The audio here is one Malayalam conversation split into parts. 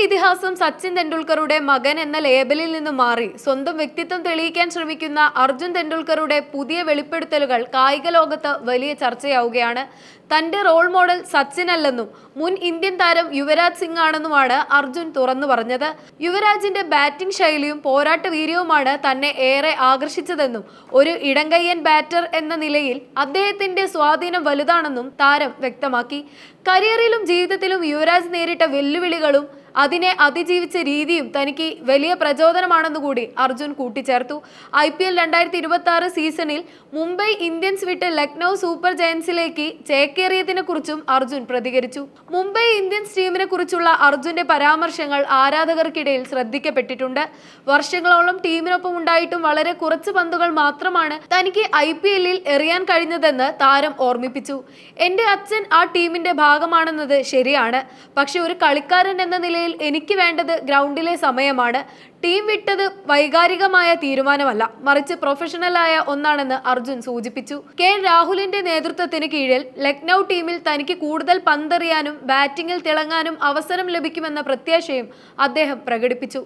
ഇതിഹാസം സച്ചിൻ തെണ്ടുൽക്കറുടെ മകൻ എന്ന ലേബലിൽ നിന്ന് മാറി സ്വന്തം വ്യക്തിത്വം തെളിയിക്കാൻ ശ്രമിക്കുന്ന അർജുൻ തെണ്ടുൽക്കറുടെ പുതിയ വെളിപ്പെടുത്തലുകൾ കായിക ലോകത്ത് വലിയ ചർച്ചയാവുകയാണ്. തന്റെ റോൾ മോഡൽ സച്ചിൻ അല്ലെന്നും മുൻ ഇന്ത്യൻ താരം യുവരാജ് സിംഗ് ആണെന്നുമാണ് അർജുൻ തുറന്നു പറഞ്ഞത്. യുവരാജിന്റെ ബാറ്റിംഗ് ശൈലിയും പോരാട്ട വീര്യവുമാണ് തന്നെ ഏറെ ആകർഷിച്ചതെന്നും ഒരു ഇടംകയ്യൻ ബാറ്റർ എന്ന നിലയിൽ അദ്ദേഹത്തിന്റെ സ്വാധീനം വലുതാണെന്നും താരം വ്യക്തമാക്കി. കരിയറിലും ജീവിതത്തിലും യുവരാജ് നേരിട്ട വെല്ലുവിളികളും അതിനെ അതിജീവിച്ച രീതിയും തനിക്ക് വലിയ പ്രചോദനമാണെന്നുകൂടി അർജുൻ കൂട്ടിച്ചേർത്തു. IPL 2026 സീസണിൽ മുംബൈ ഇന്ത്യൻസ് വിട്ട് ലക്നൗ സൂപ്പർ ജയൻസിലേക്ക് ചേക്കേറിയതിനെ കുറിച്ചും അർജുൻ പ്രതികരിച്ചു. മുംബൈ ഇന്ത്യൻസ് ടീമിനെ കുറിച്ചുള്ള അർജുന്റെ പരാമർശങ്ങൾ ആരാധകർക്കിടയിൽ ശ്രദ്ധിക്കപ്പെട്ടിട്ടുണ്ട്. വർഷങ്ങളോളം ടീമിനൊപ്പം ഉണ്ടായിട്ടും വളരെ കുറച്ച് പന്തുകൾ മാത്രമാണ് തനിക്ക് IPL-ൽ എറിയാൻ കഴിഞ്ഞതെന്ന് താരം ഓർമ്മിപ്പിച്ചു. എന്റെ അച്ഛൻ ആ ടീമിന്റെ ഭാഗമാണെന്നത് ശരിയാണ്, പക്ഷെ ഒരു കളിക്കാരൻ എന്ന നിലയിൽ എനിക്ക് വേണ്ടത് ഗ്രൗണ്ടിലെ സമയമാണ്. ടീം വിട്ടത് വൈകാരികമായ തീരുമാനമല്ല, മറിച്ച് പ്രൊഫഷണലായ ഒന്നാണെന്ന് അർജുൻ സൂചിപ്പിച്ചു. രാഹുലിന്റെ നേതൃത്വത്തിന് കീഴിൽ ലക്നൗ ടീമിൽ തനിക്ക് കൂടുതൽ പന്തെറിയാനും ബാറ്റിംഗിൽ തിളങ്ങാനും അവസരം ലഭിക്കുമെന്ന പ്രത്യാശയും അദ്ദേഹം പ്രകടിപ്പിച്ചു.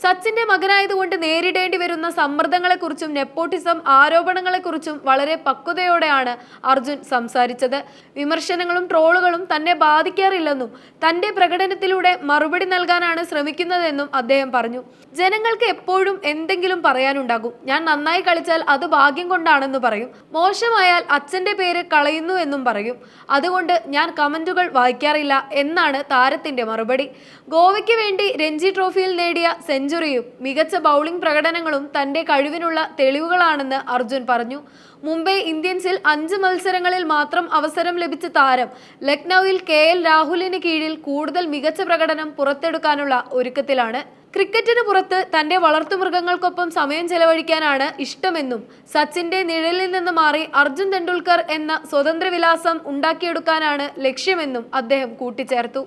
സച്ചിന്റെ മകനായതുകൊണ്ട് നേരിടേണ്ടി വരുന്ന സമ്മർദ്ദങ്ങളെക്കുറിച്ചും നെപ്പോട്ടിസം ആരോപണങ്ങളെക്കുറിച്ചും വളരെ പക്വതയോടെയാണ് അർജുൻ സംസാരിച്ചത്. വിമർശനങ്ങളും ട്രോളുകളും തന്നെ ബാധിക്കാറില്ലെന്നും തന്റെ പ്രകടനത്തിലൂടെ മറുപടി നൽകാനാണ് ശ്രമിക്കുന്നതെന്നും അദ്ദേഹം പറഞ്ഞു. ജനങ്ങൾക്ക് എപ്പോഴും എന്തെങ്കിലും പറയാനുണ്ടാകും. ഞാൻ നന്നായി കളിച്ചാൽ അത് ഭാഗ്യം കൊണ്ടാണെന്ന് പറയും, മോശമായാൽ അച്ഛന്റെ പേര് കളയുന്നു എന്നും പറയും. അതുകൊണ്ട് ഞാൻ കമന്റുകൾ വായിക്കാറില്ല എന്നാണ് താരത്തിന്റെ മറുപടി. ഗോവയ്ക്ക് വേണ്ടി രഞ്ജി ട്രോഫിയിൽ നേടിയ സെഞ്ചുറിയും മികച്ച ബൗളിംഗ് പ്രകടനങ്ങളും തന്റെ കഴിവിനുള്ള തെളിവുകളാണെന്ന് അർജുൻ പറഞ്ഞു. മുംബൈ ഇന്ത്യൻസിൽ 5 മത്സരങ്ങളിൽ മാത്രം അവസരം ലഭിച്ച താരം ലക്നൌവിൽ KL രാഹുലിന് കീഴിൽ കൂടുതൽ മികച്ച പ്രകടനം പുറത്തെടുക്കാനുള്ള ഒരുക്കത്തിലാണ്. ക്രിക്കറ്റിന് പുറത്ത് തന്റെ വളർത്തുമൃഗങ്ങൾക്കൊപ്പം സമയം ചെലവഴിക്കാനാണ് ഇഷ്ടമെന്നും സച്ചിന്റെ നിഴലിൽ നിന്ന് മാറി അർജുൻ തെണ്ടുൽക്കർ എന്ന സ്വതന്ത്ര വിലാസം ഉണ്ടാക്കിയെടുക്കാനാണ് ലക്ഷ്യമെന്നും അദ്ദേഹം കൂട്ടിച്ചേർത്തു.